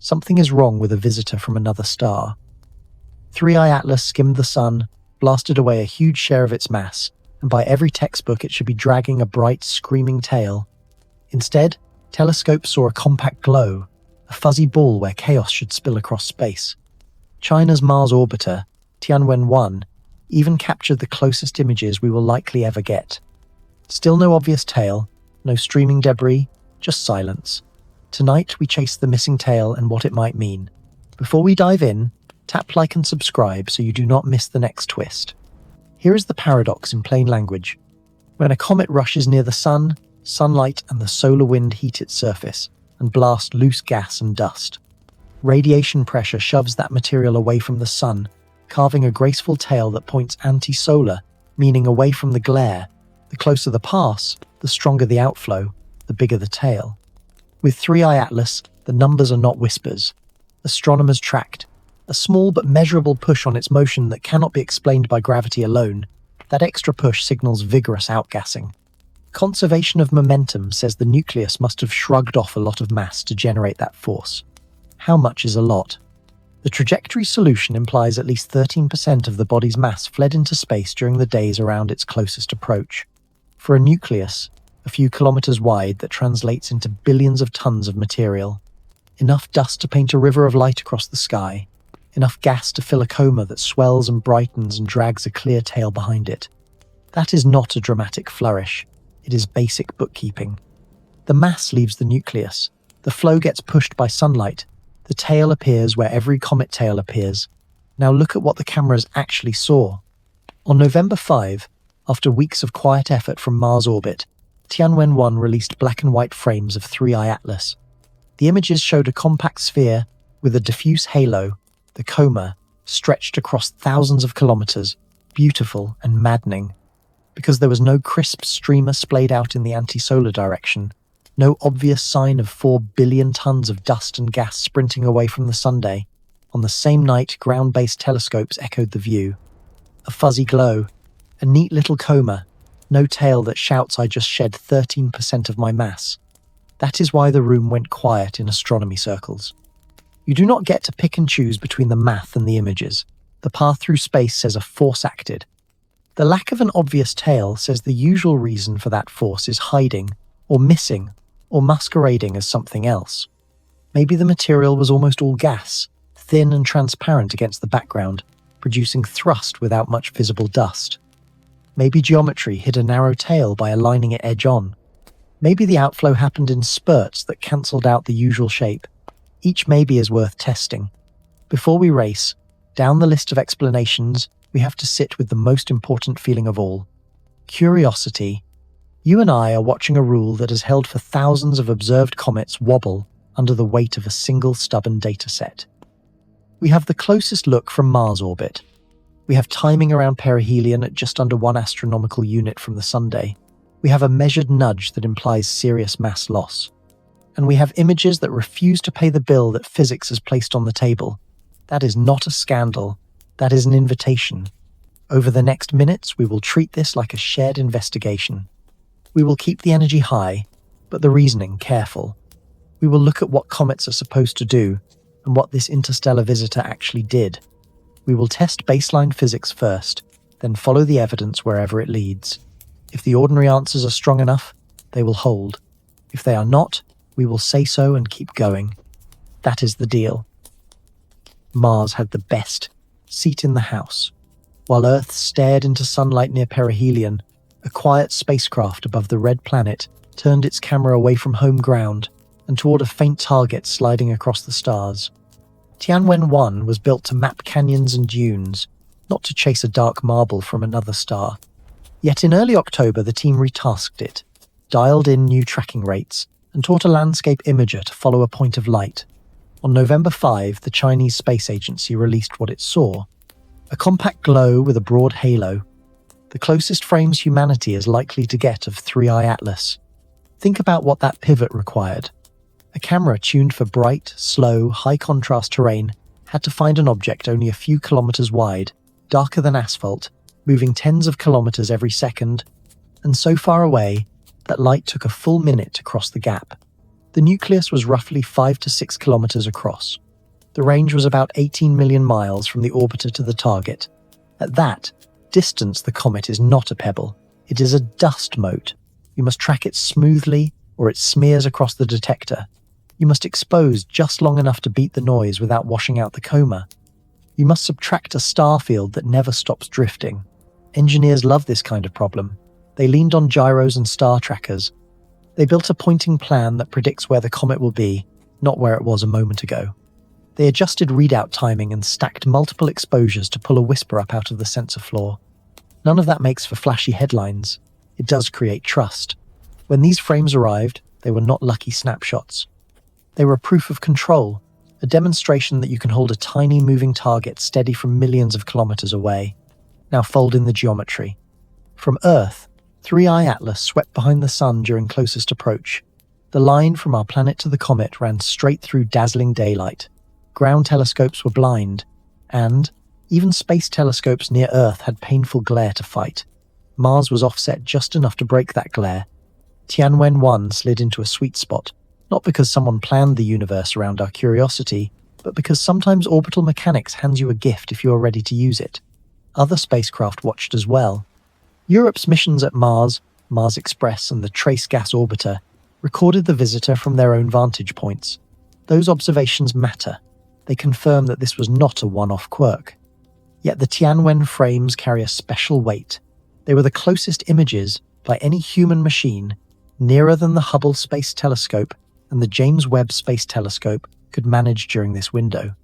something is wrong with a visitor from another star. 3IATLAS skimmed the sun, blasted away a huge share of its mass, and by every textbook it should be dragging a bright, screaming tail. Instead, telescopes saw a compact glow, a fuzzy ball where chaos should spill across space. China's Mars orbiter, Tianwen-1, even captured the closest images we will likely ever get. Still no obvious tail, no streaming debris, just silence. Tonight we chase the missing tail and what it might mean. Before we dive in, tap like and subscribe so you do not miss the next twist. Here is the paradox in plain language. When a comet rushes near the sun, sunlight and the solar wind heat its surface and blast loose gas and dust. Radiation pressure shoves that material away from the sun, carving a graceful tail that points anti-solar, meaning away from the glare. The closer the pass, the stronger the outflow, the bigger the tail. With 3IATLAS, the numbers are not whispers. Astronomers tracked a small but measurable push on its motion that cannot be explained by gravity alone. That extra push signals vigorous outgassing. Conservation of momentum says the nucleus must have shrugged off a lot of mass to generate that force. How much is a lot? The trajectory solution implies at least 13% of the body's mass fled into space during the days around its closest approach. For a nucleus, a few kilometers wide, that translates into billions of tons of material. Enough dust to paint a river of light across the sky. Enough gas to fill a coma that swells and brightens and drags a clear tail behind it. That is not a dramatic flourish. It is basic bookkeeping. The mass leaves the nucleus. The flow gets pushed by sunlight. The tail appears where every comet tail appears. Now look at what the cameras actually saw. On November 5, after weeks of quiet effort from Mars orbit, Tianwen-1 released black and white frames of 3IATLAS. The images showed a compact sphere with a diffuse halo, the coma, stretched across thousands of kilometers, beautiful and maddening. Because there was no crisp streamer splayed out in the anti-solar direction, no obvious sign of 4 billion tons of dust and gas sprinting away from the Sunday. On the same night, ground-based telescopes echoed the view. A fuzzy glow, a neat little coma, no tail that shouts I just shed 13% of my mass. That is why the room went quiet in astronomy circles. You do not get to pick and choose between the math and the images. The path through space says a force acted. The lack of an obvious tail says the usual reason for that force is hiding, or missing, or masquerading as something else. Maybe the material was almost all gas, thin and transparent against the background, producing thrust without much visible dust. Maybe geometry hid a narrow tail by aligning it edge-on. Maybe the outflow happened in spurts that cancelled out the usual shape. Each maybe is worth testing. Before we race down the list of explanations, we have to sit with the most important feeling of all: curiosity. You and I are watching a rule that has held for thousands of observed comets wobble under the weight of a single stubborn dataset. We have the closest look from Mars orbit. We have timing around perihelion at just under 1 astronomical unit from the Sunday. We have a measured nudge that implies serious mass loss. And we have images that refuse to pay the bill that physics has placed on the table. That is not a scandal. That is an invitation. Over the next minutes, we will treat this like a shared investigation. We will keep the energy high, but the reasoning careful. We will look at what comets are supposed to do and what this interstellar visitor actually did. We will test baseline physics first, then follow the evidence wherever it leads. If the ordinary answers are strong enough, they will hold. If they are not, we will say so and keep going. That is the deal. Mars had the best seat in the house. While Earth stared into sunlight near perihelion, a quiet spacecraft above the red planet turned its camera away from home ground and toward a faint target sliding across the stars. Tianwen-1 was built to map canyons and dunes, not to chase a dark marble from another star. Yet in early October, the team retasked it, dialed in new tracking rates, and taught a landscape imager to follow a point of light. On November 5, the Chinese Space Agency released what it saw: a compact glow with a broad halo, the closest frames humanity is likely to get of 3IATLAS. Think about what that pivot required. A camera tuned for bright, slow, high-contrast terrain had to find an object only a few kilometers wide, darker than asphalt, moving tens of kilometers every second, and so far away that light took a full minute to cross the gap. The nucleus was roughly 5 to 6 kilometers across. The range was about 18 million miles from the orbiter to the target. At that distance, the comet is not a pebble. It is a dust mote. You must track it smoothly, or it smears across the detector. You must expose just long enough to beat the noise without washing out the coma. You must subtract a star field that never stops drifting. Engineers love this kind of problem. They leaned on gyros and star trackers. They built a pointing plan that predicts where the comet will be, not where it was a moment ago. They adjusted readout timing and stacked multiple exposures to pull a whisper up out of the sensor floor. None of that makes for flashy headlines. It does create trust. When these frames arrived, they were not lucky snapshots. They were proof of control, a demonstration that you can hold a tiny moving target steady from millions of kilometers away. Now fold in the geometry. From Earth, 3IATLAS swept behind the Sun during closest approach. The line from our planet to the comet ran straight through dazzling daylight. Ground telescopes were blind, and even space telescopes near Earth had painful glare to fight. Mars was offset just enough to break that glare. Tianwen-1 slid into a sweet spot, not because someone planned the universe around our curiosity, but because sometimes orbital mechanics hands you a gift if you are ready to use it. Other spacecraft watched as well. Europe's missions at Mars, Mars Express and the Trace Gas Orbiter, recorded the visitor from their own vantage points. Those observations matter. They confirm that this was not a one-off quirk. Yet the Tianwen frames carry a special weight. They were the closest images, by any human machine, nearer than the Hubble Space Telescope and the James Webb Space Telescope could manage during this window.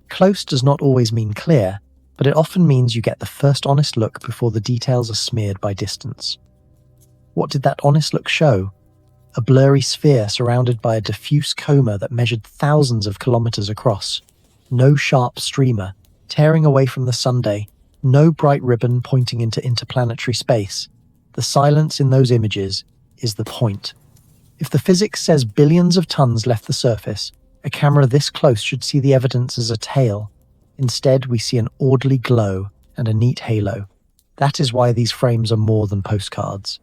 Close does not always mean clear, but it often means you get the first honest look before the details are smeared by distance. What did that honest look show? A blurry sphere surrounded by a diffuse coma that measured thousands of kilometers across. No sharp streamer, tearing away from the Sunday, no bright ribbon pointing into interplanetary space. The silence in those images is the point. If the physics says billions of tons left the surface, a camera this close should see the evidence as a tail. Instead, we see an orderly glow and a neat halo. That is why these frames are more than postcards.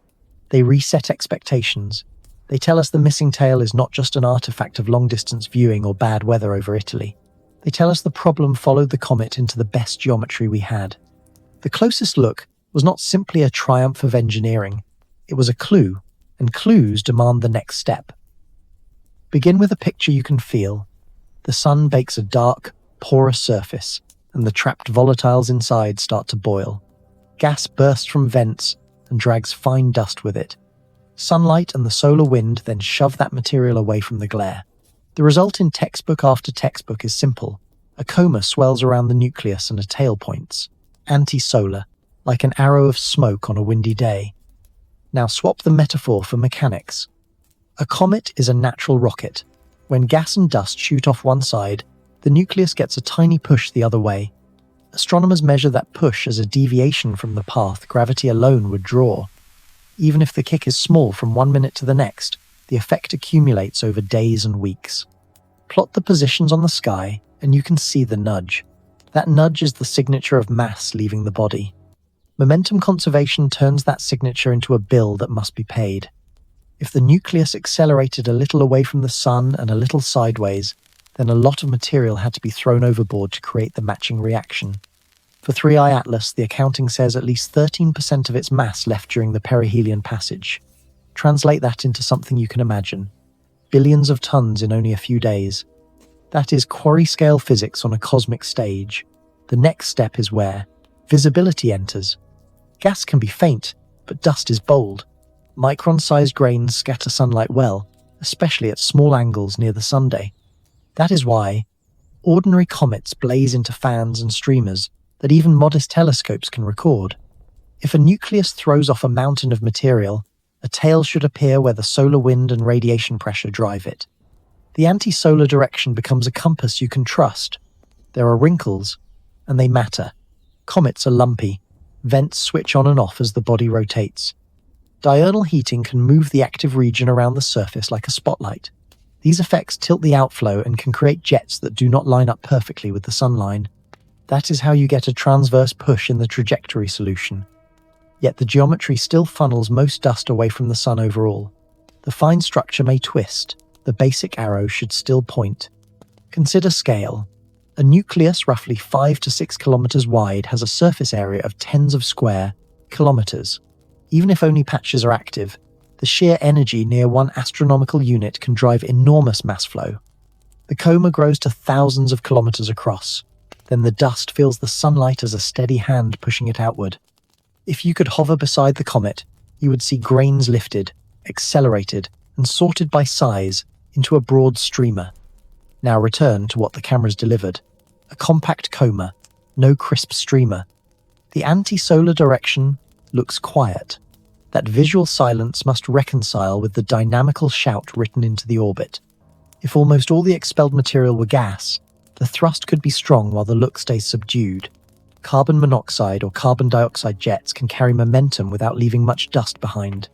They reset expectations. They tell us the missing tail is not just an artifact of long-distance viewing or bad weather over Italy. They tell us the problem followed the comet into the best geometry we had. The closest look was not simply a triumph of engineering. It was a clue, and clues demand the next step. Begin with a picture you can feel. The Sun bakes a dark, porous surface, and the trapped volatiles inside start to boil. Gas bursts from vents and drags fine dust with it. Sunlight and the solar wind then shove that material away from the glare. The result in textbook after textbook is simple. A coma swells around the nucleus and a tail points. Anti-solar, like an arrow of smoke on a windy day. Now swap the metaphor for mechanics. A comet is a natural rocket. When gas and dust shoot off one side, the nucleus gets a tiny push the other way. Astronomers measure that push as a deviation from the path gravity alone would draw. Even if the kick is small from 1 minute to the next, the effect accumulates over days and weeks. Plot the positions on the sky, and you can see the nudge. That nudge is the signature of mass leaving the body. Momentum conservation turns that signature into a bill that must be paid. If the nucleus accelerated a little away from the Sun and a little sideways, then a lot of material had to be thrown overboard to create the matching reaction. For 3IATLAS, the accounting says at least 13% of its mass left during the perihelion passage. Translate that into something you can imagine. Billions of tons in only a few days. That is quarry-scale physics on a cosmic stage. The next step is where visibility enters. Gas can be faint, but dust is bold. Micron-sized grains scatter sunlight well, especially at small angles near the Sunday. That is why ordinary comets blaze into fans and streamers that even modest telescopes can record. If a nucleus throws off a mountain of material, a tail should appear where the solar wind and radiation pressure drive it. The anti-solar direction becomes a compass you can trust. There are wrinkles, and they matter. Comets are lumpy. Vents switch on and off as the body rotates. Diurnal heating can move the active region around the surface like a spotlight. These effects tilt the outflow and can create jets that do not line up perfectly with the sunline. That is how you get a transverse push in the trajectory solution. Yet the geometry still funnels most dust away from the Sun overall. The fine structure may twist. the basic arrow should still point. Consider scale. A nucleus roughly 5 to 6 kilometers wide has a surface area of tens of square kilometers. Even if only patches are active, the sheer energy near one astronomical unit can drive enormous mass flow. The coma grows to thousands of kilometers across. Then the dust feels the sunlight as a steady hand pushing it outward. If you could hover beside the comet, you would see grains lifted, accelerated, and sorted by size into a broad streamer. Now return to what the cameras delivered. A compact coma, no crisp streamer. The anti-solar direction looks quiet. That visual silence must reconcile with the dynamical shout written into the orbit. If almost all the expelled material were gas, the thrust could be strong while the look stays subdued. Carbon monoxide or carbon dioxide jets can carry momentum without leaving much dust behind.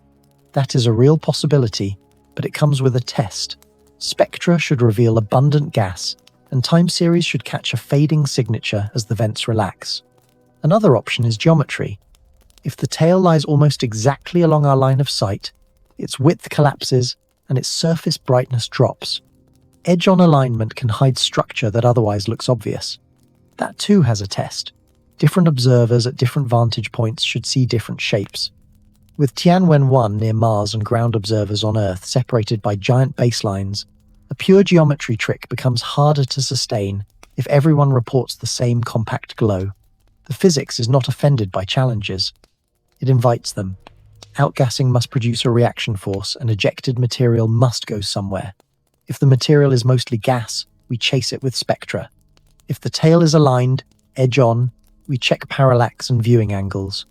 That is a real possibility, but it comes with a test. Spectra should reveal abundant gas, and time series should catch a fading signature as the vents relax. Another option is geometry. If the tail lies almost exactly along our line of sight, its width collapses and its surface brightness drops. Edge-on alignment can hide structure that otherwise looks obvious. That too has a test. Different observers at different vantage points should see different shapes. With Tianwen-1 near Mars and ground observers on Earth separated by giant baselines, a pure geometry trick becomes harder to sustain if everyone reports the same compact glow. The physics is not offended by challenges. It invites them. Outgassing must produce a reaction force, and ejected material must go somewhere. If the material is mostly gas, we chase it with spectra. If the tail is aligned, edge-on, we check parallax and viewing angles.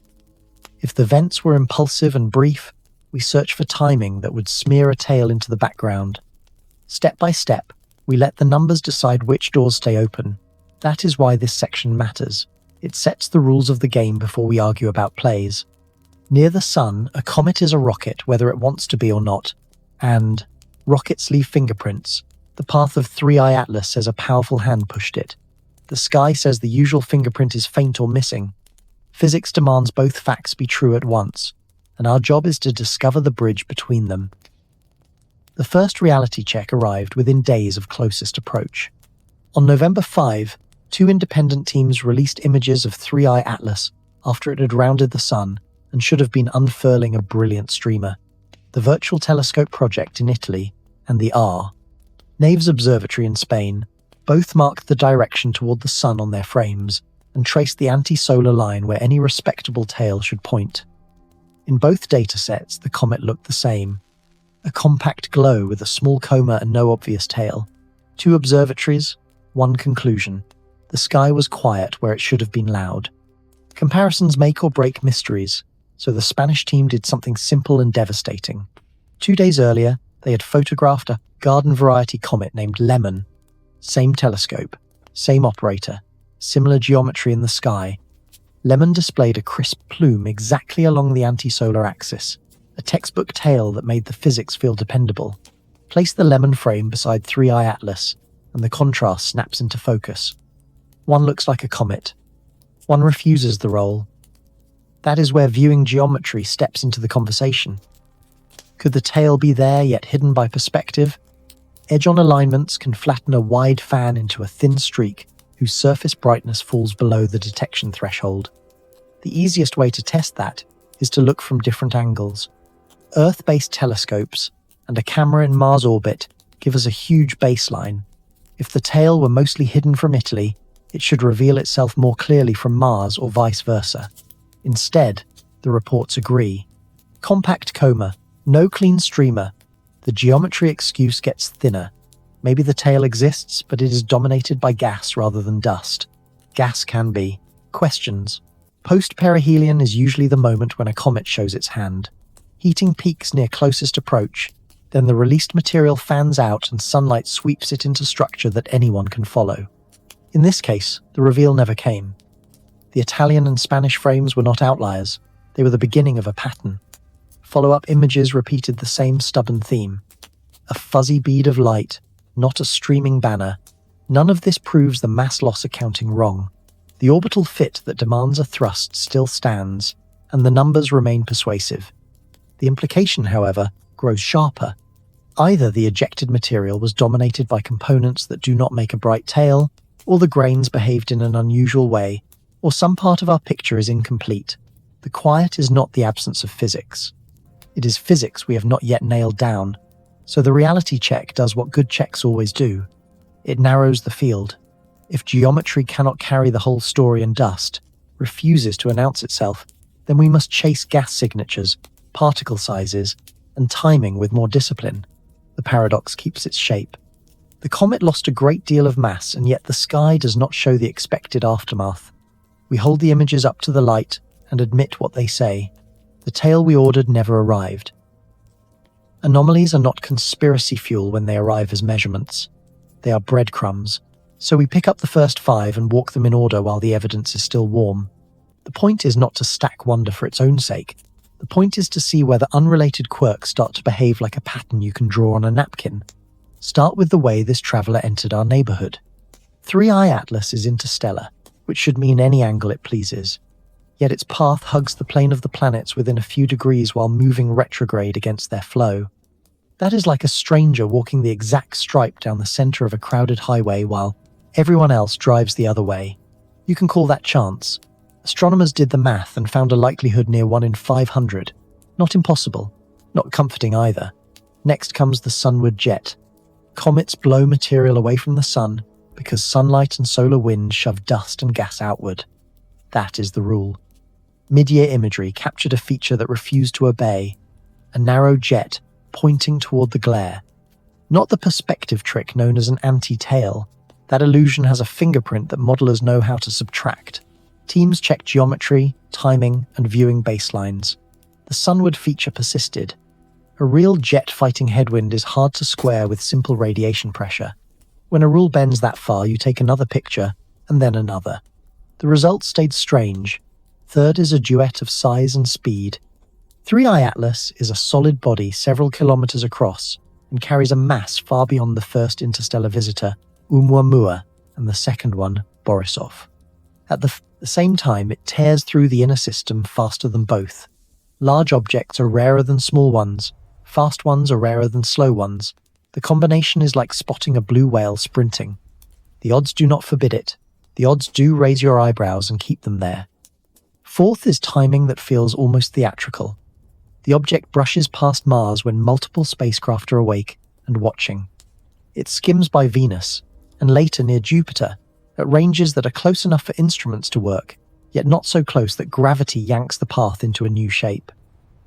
If the vents were impulsive and brief, we search for timing that would smear a tail into the background. Step by step, we let the numbers decide which doors stay open. That is why this section matters. It sets the rules of the game before we argue about plays. Near the sun, a comet is a rocket whether it wants to be or not. And rockets leave fingerprints. The path of 3IATLAS says a powerful hand pushed it. The sky says the usual fingerprint is faint or missing. Physics demands both facts be true at once, and our job is to discover the bridge between them. The first reality check arrived within days of closest approach. On November 5, 2 independent teams released images of 3IATLAS after it had rounded the sun and should have been unfurling a brilliant streamer. The Virtual Telescope project in Italy and the Naves Observatory in Spain both marked the direction toward the sun on their frames and traced the anti-solar line where any respectable tail should point. In both datasets, the comet looked the same. A compact glow with a small coma and no obvious tail. 2 observatories, 1 conclusion. The sky was quiet where it should have been loud. Comparisons make or break mysteries, so the Spanish team did something simple and devastating. 2 days earlier, they had photographed a garden-variety comet named Lemon. Same telescope, same operator, similar geometry in the sky. Lemon displayed a crisp plume exactly along the anti-solar axis, a textbook tail that made the physics feel dependable. Place the Lemon frame beside 3IATLAS, and the contrast snaps into focus. One looks like a comet. One refuses the role. That is where viewing geometry steps into the conversation. Could the tail be there yet hidden by perspective? Edge-on alignments can flatten a wide fan into a thin streak whose surface brightness falls below the detection threshold. The easiest way to test that is to look from different angles. Earth-based telescopes and a camera in Mars orbit give us a huge baseline. If the tail were mostly hidden from Italy, it should reveal itself more clearly from Mars or vice versa. Instead, the reports agree. Compact coma, no clean streamer. The geometry excuse gets thinner. Maybe the tail exists, but it is dominated by gas rather than dust. Gas can be. Questions. Post-perihelion is usually the moment when a comet shows its hand. Heating peaks near closest approach, then the released material fans out and sunlight sweeps it into structure that anyone can follow. In this case, the reveal never came. The Italian and Spanish frames were not outliers. They were the beginning of a pattern. Follow-up images repeated the same stubborn theme. A fuzzy bead of light, not a streaming banner. None of this proves the mass loss accounting wrong. The orbital fit that demands a thrust still stands, and the numbers remain persuasive. The implication, however, grows sharper. Either the ejected material was dominated by components that do not make a bright tail, or the grains behaved in an unusual way, or some part of our picture is incomplete. The quiet is not the absence of physics. It is physics we have not yet nailed down, so the reality check does what good checks always do. It narrows the field. If geometry cannot carry the whole story and dust, refuses to announce itself, then we must chase gas signatures, particle sizes, and timing with more discipline. The paradox keeps its shape. The comet lost a great deal of mass, and yet the sky does not show the expected aftermath. We hold the images up to the light and admit what they say. The tail we ordered never arrived. Anomalies are not conspiracy fuel when they arrive as measurements. They are breadcrumbs. So we pick up the first 5 and walk them in order while the evidence is still warm. The point is not to stack wonder for its own sake. The point is to see whether unrelated quirks start to behave like a pattern you can draw on a napkin. Start with the way this traveller entered our neighbourhood. 3IATLAS is interstellar, which should mean any angle it pleases. Yet its path hugs the plane of the planets within a few degrees while moving retrograde against their flow. That is like a stranger walking the exact stripe down the centre of a crowded highway while everyone else drives the other way. You can call that chance. Astronomers did the math and found a likelihood near 1 in 500. Not impossible, not comforting either. Next comes the sunward jet. Comets blow material away from the sun because sunlight and solar wind shove dust and gas outward. That is the rule. Mid-year imagery captured a feature that refused to obey, a narrow jet pointing toward the glare. Not the perspective trick known as an anti-tail. That illusion has a fingerprint that modelers know how to subtract. Teams checked geometry, timing, and viewing baselines. The sunward feature persisted. A real jet-fighting headwind is hard to square with simple radiation pressure. When a rule bends that far, you take another picture, and then another. The result stayed strange. Third is a duet of size and speed. 3IATLAS is a solid body several kilometers across and carries a mass far beyond the first interstellar visitor, Oumuamua, and the second one, Borisov. At the same time, it tears through the inner system faster than both. Large objects are rarer than small ones. Fast ones are rarer than slow ones. The combination is like spotting a blue whale sprinting. The odds do not forbid it. The odds do raise your eyebrows and keep them there. Fourth is timing that feels almost theatrical. The object brushes past Mars when multiple spacecraft are awake and watching. It skims by Venus, and later near Jupiter, at ranges that are close enough for instruments to work, yet not so close that gravity yanks the path into a new shape.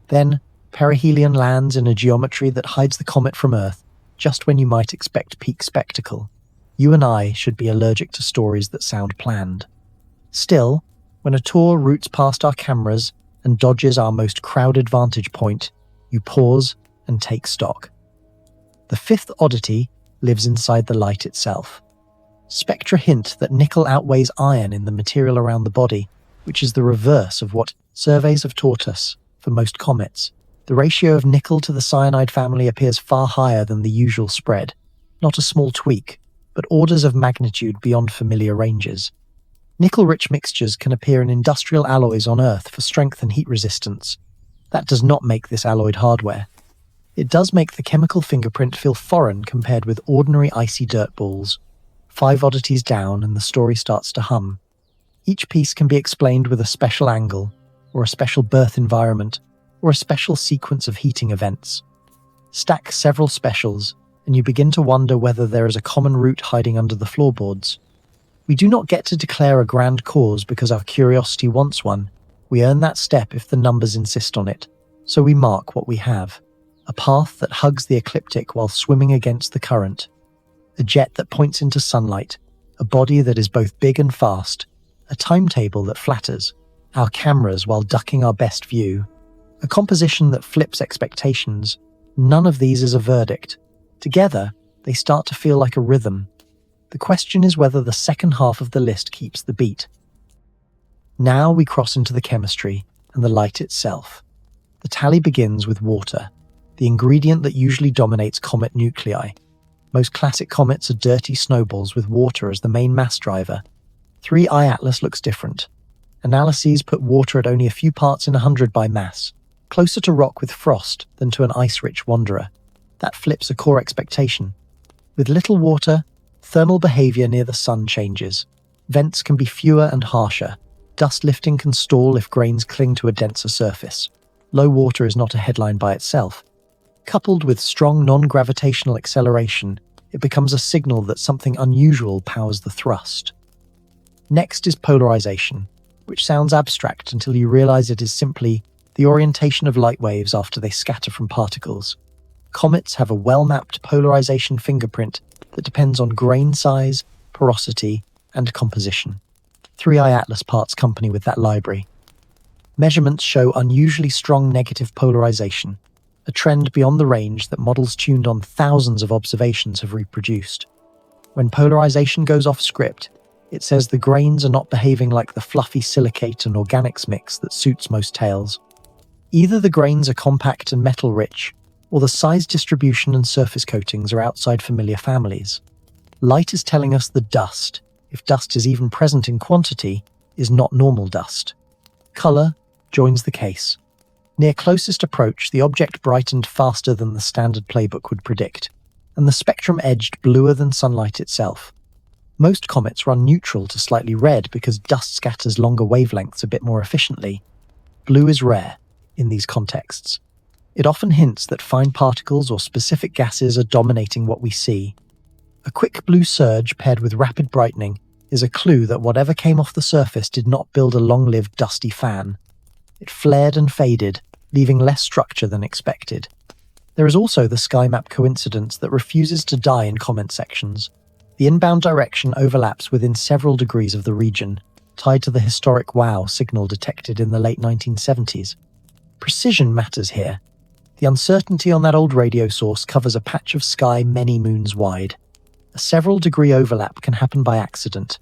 Then, perihelion lands in a geometry that hides the comet from Earth, just when you might expect peak spectacle. You and I should be allergic to stories that sound planned. Still, when a tour routes past our cameras and dodges our most crowded vantage point, you pause and take stock. The fifth oddity lives inside the light itself. Spectra hint that nickel outweighs iron in the material around the body, which is the reverse of what surveys have taught us for most comets. The ratio of nickel to the cyanide family appears far higher than the usual spread, not a small tweak, but orders of magnitude beyond familiar ranges. Nickel-rich mixtures can appear in industrial alloys on Earth for strength and heat resistance. That does not make this alloyed hardware. It does make the chemical fingerprint feel foreign compared with ordinary icy dirt balls. 5 oddities down and the story starts to hum. Each piece can be explained with a special angle, or a special birth environment, or a special sequence of heating events. Stack several specials, and you begin to wonder whether there is a common root hiding under the floorboards. We do not get to declare a grand cause because our curiosity wants one. We earn that step if the numbers insist on it, so we mark what we have. A path that hugs the ecliptic while swimming against the current. A jet that points into sunlight. A body that is both big and fast. A timetable that flatters. Our cameras while ducking our best view. A composition that flips expectations. None of these is a verdict. Together, they start to feel like a rhythm. The question is whether the second half of the list keeps the beat. Now we cross into the chemistry and the light itself. The tally begins with water, the ingredient that usually dominates comet nuclei. Most classic comets are dirty snowballs with water as the main mass driver. 3IATLAS looks different. Analyses put water at only a few parts in 100 by mass, closer to rock with frost than to an ice-rich wanderer. That flips a core expectation. With little water, thermal behavior near the sun changes. Vents can be fewer and harsher. Dust lifting can stall if grains cling to a denser surface. Low water is not a headline by itself. Coupled with strong non-gravitational acceleration, it becomes a signal that something unusual powers the thrust. Next is polarization, which sounds abstract until you realize it is simply the orientation of light waves after they scatter from particles. Comets have a well-mapped polarization fingerprint that depends on grain size, porosity, and composition. 3IATLAS parts company with that library. Measurements show unusually strong negative polarization, a trend beyond the range that models tuned on thousands of observations have reproduced. When polarization goes off script, it says the grains are not behaving like the fluffy silicate and organics mix that suits most tails. Either the grains are compact and metal-rich, or the size distribution and surface coatings are outside familiar families. Light is telling us the dust, if dust is even present in quantity, is not normal dust. Color joins the case. Near closest approach, the object brightened faster than the standard playbook would predict, and the spectrum edged bluer than sunlight itself. Most comets run neutral to slightly red because dust scatters longer wavelengths a bit more efficiently. Blue is rare in these contexts. It often hints that fine particles or specific gases are dominating what we see. A quick blue surge paired with rapid brightening is a clue that whatever came off the surface did not build a long-lived dusty fan. It flared and faded, leaving less structure than expected. There is also the sky map coincidence that refuses to die in comment sections. The inbound direction overlaps within several degrees of the region, tied to the historic WOW signal detected in the late 1970s. Precision matters here. The uncertainty on that old radio source covers a patch of sky many moons wide. A several-degree overlap can happen by accident.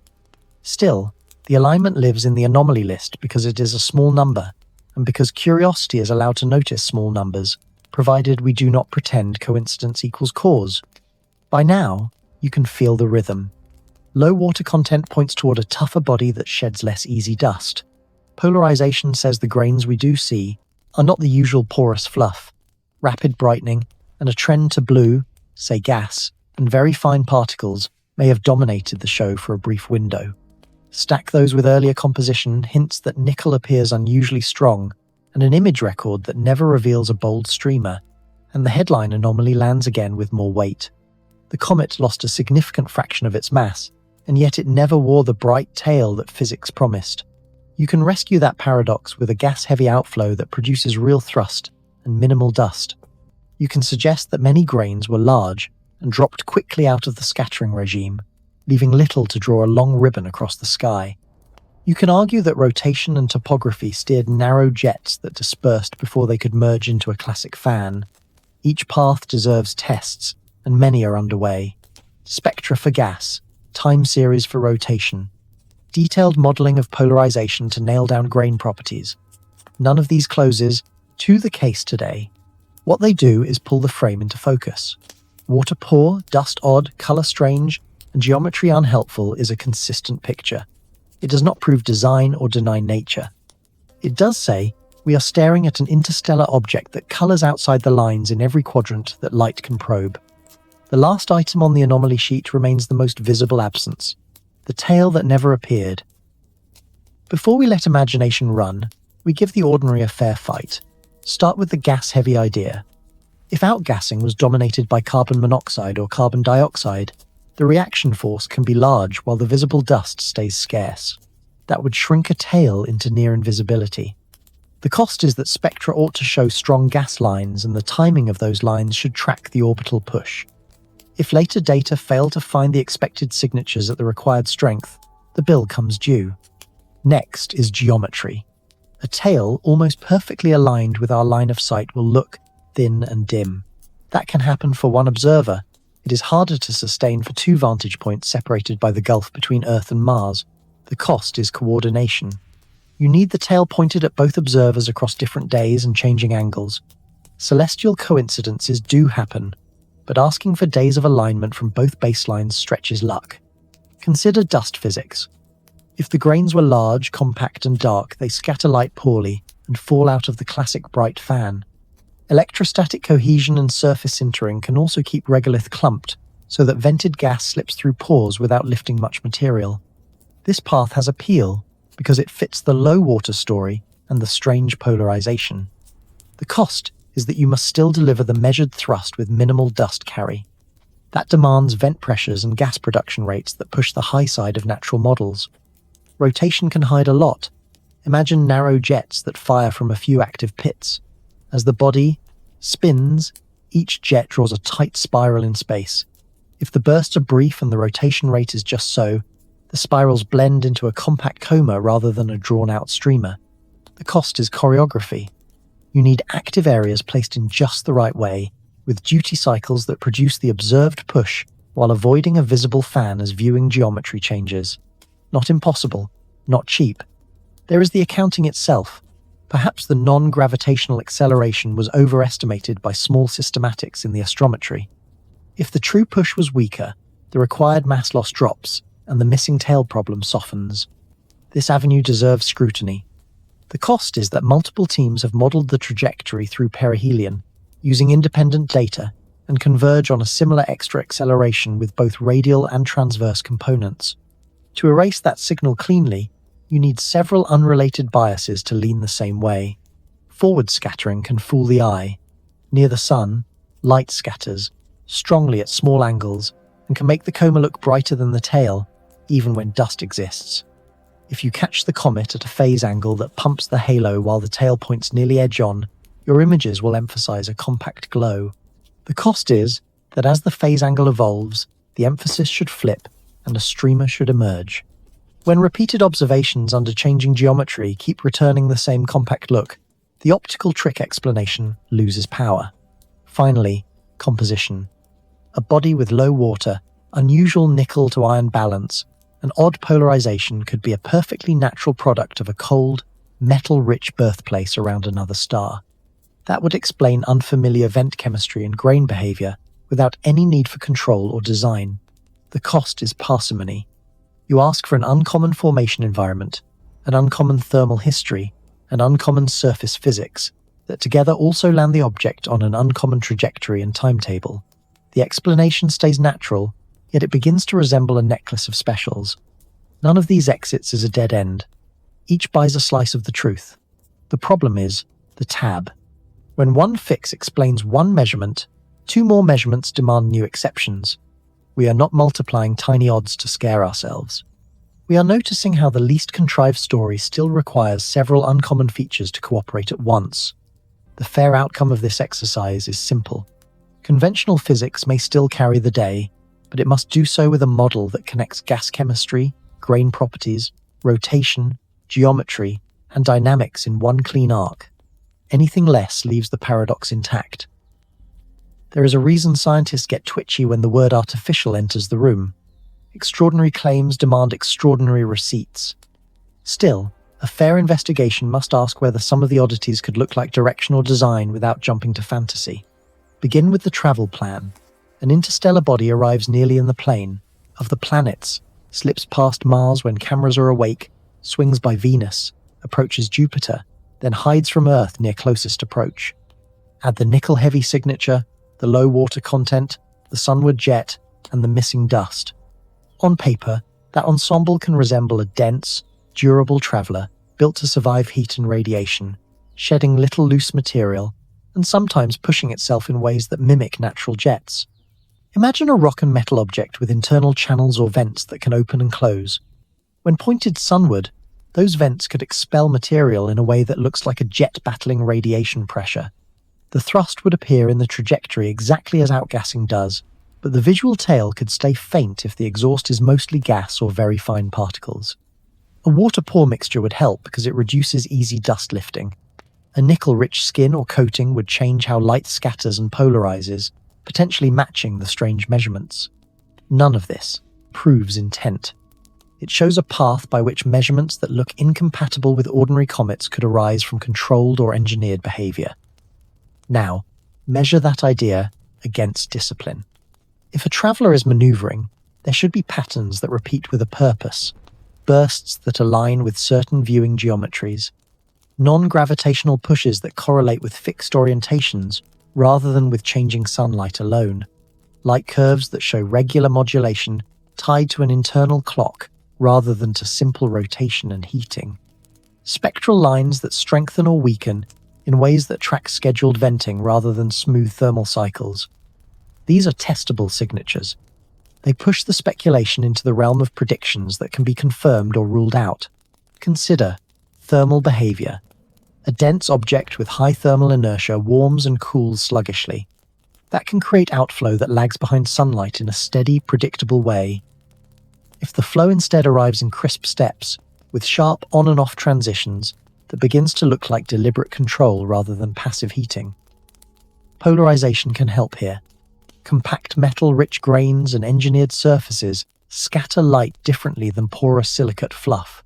Still, the alignment lives in the anomaly list because it is a small number, and because curiosity is allowed to notice small numbers, provided we do not pretend coincidence equals cause. By now, you can feel the rhythm. Low water content points toward a tougher body that sheds less easy dust. Polarization says the grains we do see are not the usual porous fluff. Rapid brightening and a trend to blue, say gas, and very fine particles may have dominated the show for a brief window. Stack those with earlier composition hints that nickel appears unusually strong, and an image record that never reveals a bold streamer, and the headline anomaly lands again with more weight. The comet lost a significant fraction of its mass, and yet it never wore the bright tail that physics promised. You can rescue that paradox with a gas-heavy outflow that produces real thrust and minimal dust. You can suggest that many grains were large and dropped quickly out of the scattering regime, leaving little to draw a long ribbon across the sky. You can argue that rotation and topography steered narrow jets that dispersed before they could merge into a classic fan. Each path deserves tests, and many are underway. Spectra for gas, time series for rotation, detailed modeling of polarization to nail down grain properties. None of these closes to the case today. What they do is pull the frame into focus. Water poor, dust odd, color strange, and geometry unhelpful is a consistent picture. It does not prove design or deny nature. It does say we are staring at an interstellar object that colors outside the lines in every quadrant that light can probe. The last item on the anomaly sheet remains the most visible absence, the tail that never appeared. Before we let imagination run, we give the ordinary a fair fight. Start with the gas-heavy idea. If outgassing was dominated by carbon monoxide or carbon dioxide, the reaction force can be large while the visible dust stays scarce. That would shrink a tail into near invisibility. The cost is that spectra ought to show strong gas lines, and the timing of those lines should track the orbital push. If later data fail to find the expected signatures at the required strength, the bill comes due. Next is geometry. A tail almost perfectly aligned with our line of sight will look thin and dim. That can happen for one observer. It is harder to sustain for two vantage points separated by the gulf between Earth and Mars. The cost is coordination. You need the tail pointed at both observers across different days and changing angles. Celestial coincidences do happen, but asking for days of alignment from both baselines stretches luck. Consider dust physics. If the grains were large, compact, and dark, they scatter light poorly and fall out of the classic bright fan. Electrostatic cohesion and surface sintering can also keep regolith clumped, so that vented gas slips through pores without lifting much material. This path has appeal because it fits the low water story and the strange polarization. The cost is that you must still deliver the measured thrust with minimal dust carry. That demands vent pressures and gas production rates that push the high side of natural models. Rotation can hide a lot. Imagine narrow jets that fire from a few active pits. As the body spins, each jet draws a tight spiral in space. If the bursts are brief and the rotation rate is just so, the spirals blend into a compact coma rather than a drawn-out streamer. The cost is choreography. You need active areas placed in just the right way, with duty cycles that produce the observed push while avoiding a visible fan as viewing geometry changes. Not impossible, not cheap. There is the accounting itself. Perhaps the non-gravitational acceleration was overestimated by small systematics in the astrometry. If the true push was weaker, the required mass loss drops, and the missing tail problem softens. This avenue deserves scrutiny. The cost is that multiple teams have modeled the trajectory through perihelion, using independent data, and converge on a similar extra acceleration with both radial and transverse components. To erase that signal cleanly, you need several unrelated biases to lean the same way. Forward scattering can fool the eye. Near the sun, light scatters, strongly at small angles, and can make the coma look brighter than the tail, even when dust exists. If you catch the comet at a phase angle that pumps the halo while the tail points nearly edge-on, your images will emphasize a compact glow. The cost is that as the phase angle evolves, the emphasis should flip and a streamer should emerge. When repeated observations under changing geometry keep returning the same compact look, the optical trick explanation loses power. Finally, composition. A body with low water, unusual nickel to iron balance, and odd polarization could be a perfectly natural product of a cold, metal-rich birthplace around another star. That would explain unfamiliar vent chemistry and grain behavior without any need for control or design. The cost is parsimony. You ask for an uncommon formation environment, an uncommon thermal history, and uncommon surface physics that together also land the object on an uncommon trajectory and timetable. The explanation stays natural, yet it begins to resemble a necklace of specials. None of these exits is a dead end. Each buys a slice of the truth. The problem is the tab. When one fix explains one measurement, two more measurements demand new exceptions. We are not multiplying tiny odds to scare ourselves. We are noticing how the least contrived story still requires several uncommon features to cooperate at once. The fair outcome of this exercise is simple. Conventional physics may still carry the day, but it must do so with a model that connects gas chemistry, grain properties, rotation, geometry, and dynamics in one clean arc. Anything less leaves the paradox intact. There is a reason scientists get twitchy when the word artificial enters the room. Extraordinary claims demand extraordinary receipts. Still, a fair investigation must ask whether some of the oddities could look like direction or design without jumping to fantasy. Begin with the travel plan. An interstellar body arrives nearly in the plane of the planets, slips past Mars when cameras are awake, swings by Venus, approaches Jupiter, then hides from Earth near closest approach. Add the nickel-heavy signature, the low water content, the sunward jet, and the missing dust. On paper, that ensemble can resemble a dense, durable traveler built to survive heat and radiation, shedding little loose material, and sometimes pushing itself in ways that mimic natural jets. Imagine a rock and metal object with internal channels or vents that can open and close. When pointed sunward, those vents could expel material in a way that looks like a jet battling radiation pressure. The thrust would appear in the trajectory exactly as outgassing does, but the visual tail could stay faint if the exhaust is mostly gas or very fine particles. A water-pore mixture would help because it reduces easy dust lifting. A nickel-rich skin or coating would change how light scatters and polarizes, potentially matching the strange measurements. None of this proves intent. It shows a path by which measurements that look incompatible with ordinary comets could arise from controlled or engineered behavior. Now, measure that idea against discipline. If a traveler is maneuvering, there should be patterns that repeat with a purpose, bursts that align with certain viewing geometries. non-gravitational pushes that correlate with fixed orientations rather than with changing sunlight alone, light curves that show regular modulation tied to an internal clock rather than to simple rotation and heating, spectral lines that strengthen or weaken in ways that track scheduled venting rather than smooth thermal cycles. These are testable signatures. They push the speculation into the realm of predictions that can be confirmed or ruled out. Consider thermal behavior. A dense object with high thermal inertia warms and cools sluggishly. That can create outflow that lags behind sunlight in a steady, predictable way. If the flow instead arrives in crisp steps, with sharp on and off transitions, that begins to look like deliberate control rather than passive heating. Polarization can help here. Compact metal-rich grains and engineered surfaces scatter light differently than porous silicate fluff.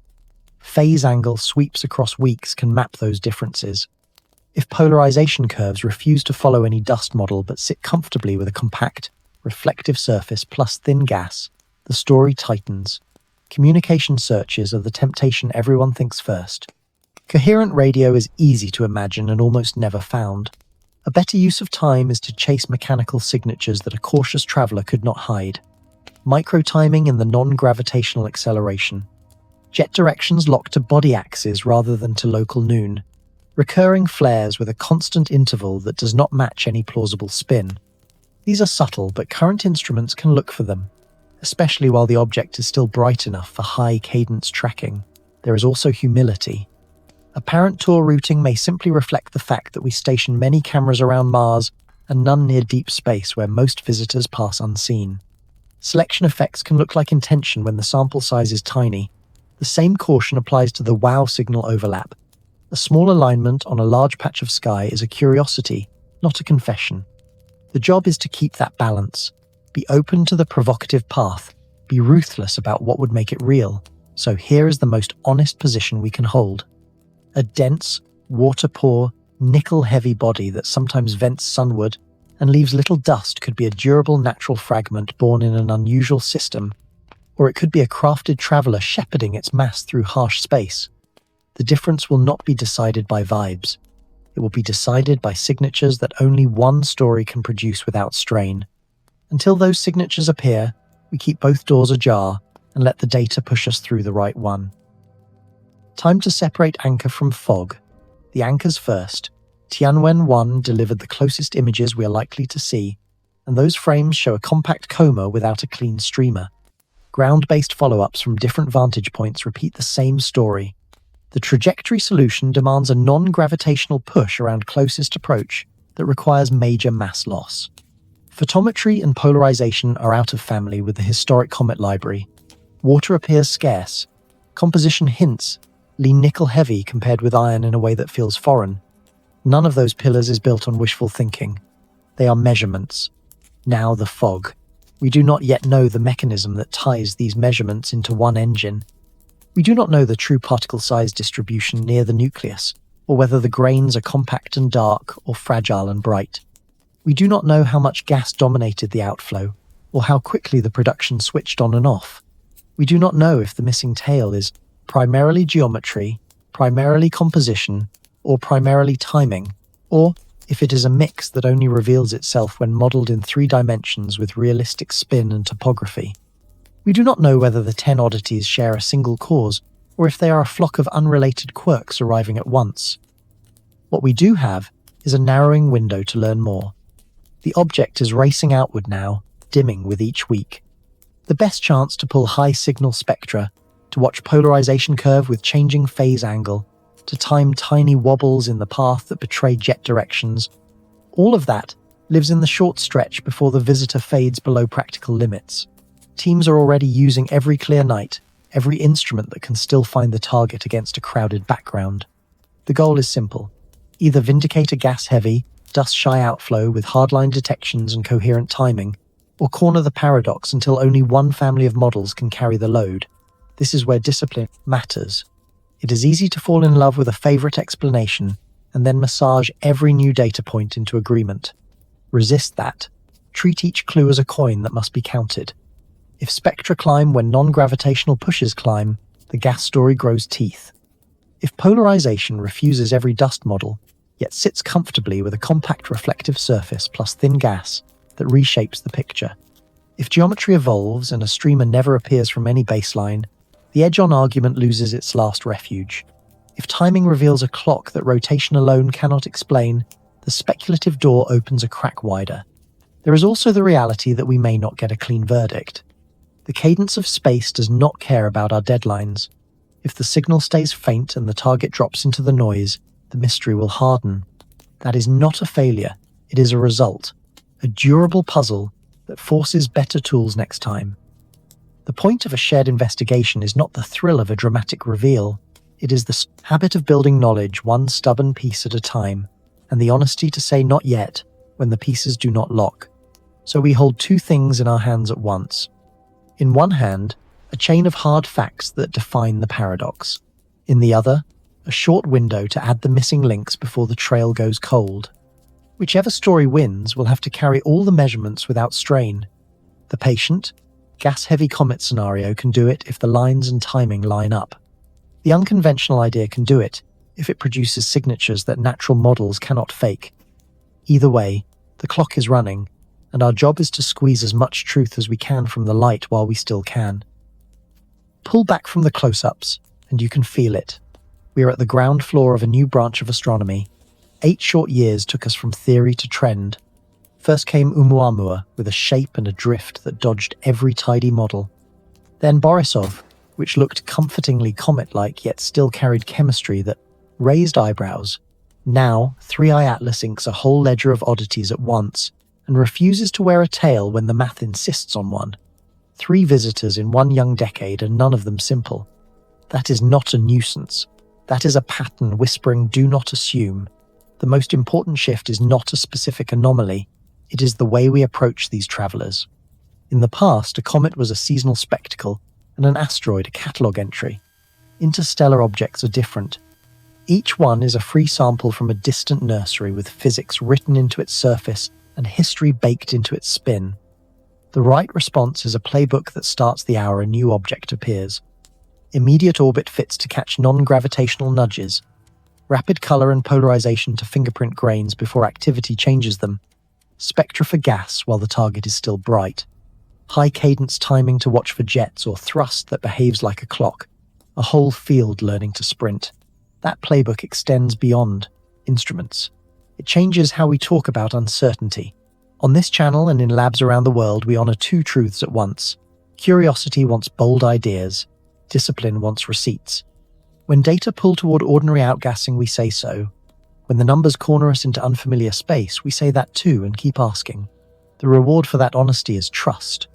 Phase angle sweeps across weeks can map those differences. If polarization curves refuse to follow any dust model but sit comfortably with a compact, reflective surface plus thin gas, the story tightens. Communication searches are the temptation everyone thinks first. Coherent radio is easy to imagine and almost never found. A better use of time is to chase mechanical signatures that a cautious traveler could not hide. Micro-timing in the non-gravitational acceleration. Jet directions locked to body axes rather than to local noon. Recurring flares with a constant interval that does not match any plausible spin. These are subtle, but current instruments can look for them, especially while the object is still bright enough for high cadence tracking. There is also humility. Apparent tour routing may simply reflect the fact that we station many cameras around Mars and none near deep space where most visitors pass unseen. Selection effects can look like intention when the sample size is tiny. The same caution applies to the wow signal overlap. A small alignment on a large patch of sky is a curiosity, not a confession. The job is to keep that balance. Be open to the provocative path. Be ruthless about what would make it real. So here is the most honest position we can hold. A dense, water-poor, nickel-heavy body that sometimes vents sunward and leaves little dust could be a durable natural fragment born in an unusual system, or it could be a crafted traveler shepherding its mass through harsh space. The difference will not be decided by vibes. It will be decided by signatures that only one story can produce without strain. Until those signatures appear, we keep both doors ajar and let the data push us through the right one. Time to separate anchor from fog. The anchors first. Tianwen-1 delivered the closest images we are likely to see, and those frames show a compact coma without a clean streamer. Ground-based follow-ups from different vantage points repeat the same story. The trajectory solution demands a non-gravitational push around closest approach that requires major mass loss. Photometry and polarization are out of family with the historic comet library. Water appears scarce. Composition hints lean nickel-heavy compared with iron in a way that feels foreign. None of those pillars is built on wishful thinking. They are measurements. Now the fog. We do not yet know the mechanism that ties these measurements into one engine. We do not know the true particle size distribution near the nucleus, or whether the grains are compact and dark or fragile and bright. We do not know how much gas dominated the outflow, or how quickly the production switched on and off. We do not know if the missing tail is primarily geometry, primarily composition, or primarily timing, or if it is a mix that only reveals itself when modeled in 3 dimensions with realistic spin and topography. We do not know whether the 10 oddities share a single cause, or if they are a flock of unrelated quirks arriving at once. What we do have is a narrowing window to learn more. The object is racing outward now, dimming with each week. The best chance to pull high signal spectra, to watch polarization curve with changing phase angle, to time tiny wobbles in the path that betray jet directions. All of that lives in the short stretch before the visitor fades below practical limits. Teams are already using every clear night, every instrument that can still find the target against a crowded background. The goal is simple. Either vindicate a gas-heavy, dust-shy outflow with hardline detections and coherent timing, or corner the paradox until only one family of models can carry the load. This is where discipline matters. It is easy to fall in love with a favorite explanation and then massage every new data point into agreement. Resist that. Treat each clue as a coin that must be counted. If spectra climb when non-gravitational pushes climb, the gas story grows teeth. If polarization refuses every dust model, yet sits comfortably with a compact reflective surface plus thin gas that reshapes the picture. If geometry evolves and a streamer never appears from any baseline, the edge-on argument loses its last refuge. If timing reveals a clock that rotation alone cannot explain, the speculative door opens a crack wider. There is also the reality that we may not get a clean verdict. The cadence of space does not care about our deadlines. If the signal stays faint and the target drops into the noise, the mystery will harden. That is not a failure, it is a result, a durable puzzle that forces better tools next time. The point of a shared investigation is not the thrill of a dramatic reveal, it is the habit of building knowledge one stubborn piece at a time, and the honesty to say not yet when the pieces do not lock. So we hold two things in our hands at once. In one hand, a chain of hard facts that define the paradox. In the other, a short window to add the missing links before the trail goes cold. Whichever story wins will have to carry all the measurements without strain. The patient, gas-heavy comet scenario can do it if the lines and timing line up. The unconventional idea can do it if it produces signatures that natural models cannot fake. Either way, the clock is running, and our job is to squeeze as much truth as we can from the light while we still can. Pull back from the close-ups, and you can feel it. We are at the ground floor of a new branch of astronomy. 8 short years took us from theory to trend. First came Oumuamua, with a shape and a drift that dodged every tidy model. Then Borisov, which looked comfortingly comet-like yet still carried chemistry that raised eyebrows. Now, 3IATLAS inks a whole ledger of oddities at once, and refuses to wear a tail when the math insists on one. 3 visitors in one young decade, and none of them simple. That is not a nuisance. That is a pattern whispering, do not assume. The most important shift is not a specific anomaly, it is the way we approach these travelers. In the past, a comet was a seasonal spectacle, and an asteroid a catalogue entry. Interstellar objects are different. Each one is a free sample from a distant nursery with physics written into its surface and history baked into its spin. The right response is a playbook that starts the hour a new object appears. Immediate orbit fits to catch non-gravitational nudges. Rapid color and polarization to fingerprint grains before activity changes them. Spectra for gas while the target is still bright. High cadence timing to watch for jets or thrust that behaves like a clock. A whole field learning to sprint. That playbook extends beyond instruments. It changes how we talk about uncertainty. On this channel and in labs around the world, we honor 2 truths at once. Curiosity wants bold ideas. Discipline wants receipts. When data pull toward ordinary outgassing, we say so. When the numbers corner us into unfamiliar space, we say that too and keep asking. The reward for that honesty is trust.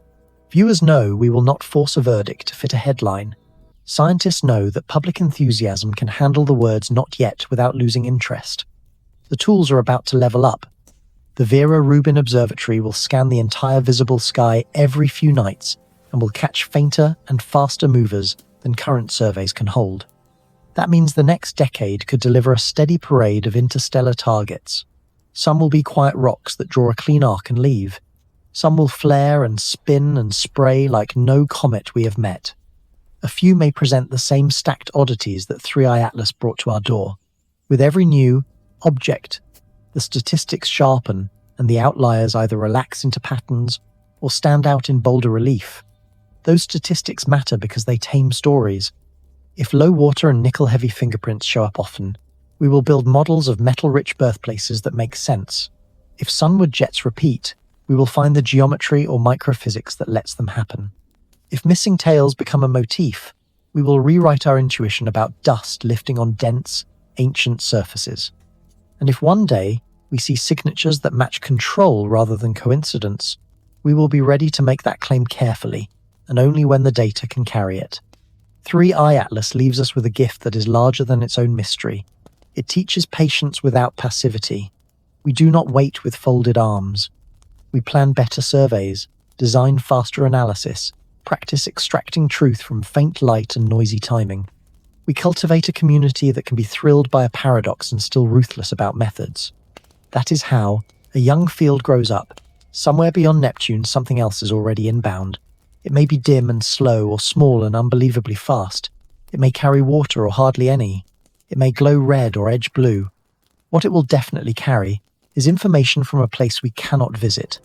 Viewers know we will not force a verdict to fit a headline. Scientists know that public enthusiasm can handle the words "not yet" without losing interest. The tools are about to level up. The Vera Rubin Observatory will scan the entire visible sky every few nights and will catch fainter and faster movers than current surveys can hold. That means the next decade could deliver a steady parade of interstellar targets. Some will be quiet rocks that draw a clean arc and leave. Some will flare and spin and spray like no comet we have met. A few may present the same stacked oddities that 3IATLAS brought to our door. With every new object, the statistics sharpen and the outliers either relax into patterns or stand out in bolder relief. Those statistics matter because they tame stories. If low water and nickel-heavy fingerprints show up often, we will build models of metal-rich birthplaces that make sense. If sunward jets repeat, we will find the geometry or microphysics that lets them happen. If missing tails become a motif, we will rewrite our intuition about dust lifting on dense, ancient surfaces. And if one day we see signatures that match control rather than coincidence, we will be ready to make that claim carefully, and only when the data can carry it. 3IATLAS leaves us with a gift that is larger than its own mystery. It teaches patience without passivity. We do not wait with folded arms. We plan better surveys, design faster analysis, practice extracting truth from faint light and noisy timing. We cultivate a community that can be thrilled by a paradox and still ruthless about methods. That is how a young field grows up. Somewhere beyond Neptune, something else is already inbound. It may be dim and slow, or small and unbelievably fast. It may carry water or hardly any. It may glow red or edge blue. What it will definitely carry is information from a place we cannot visit.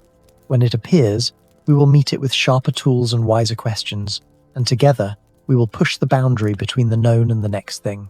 When it appears, we will meet it with sharper tools and wiser questions, and together, we will push the boundary between the known and the next thing.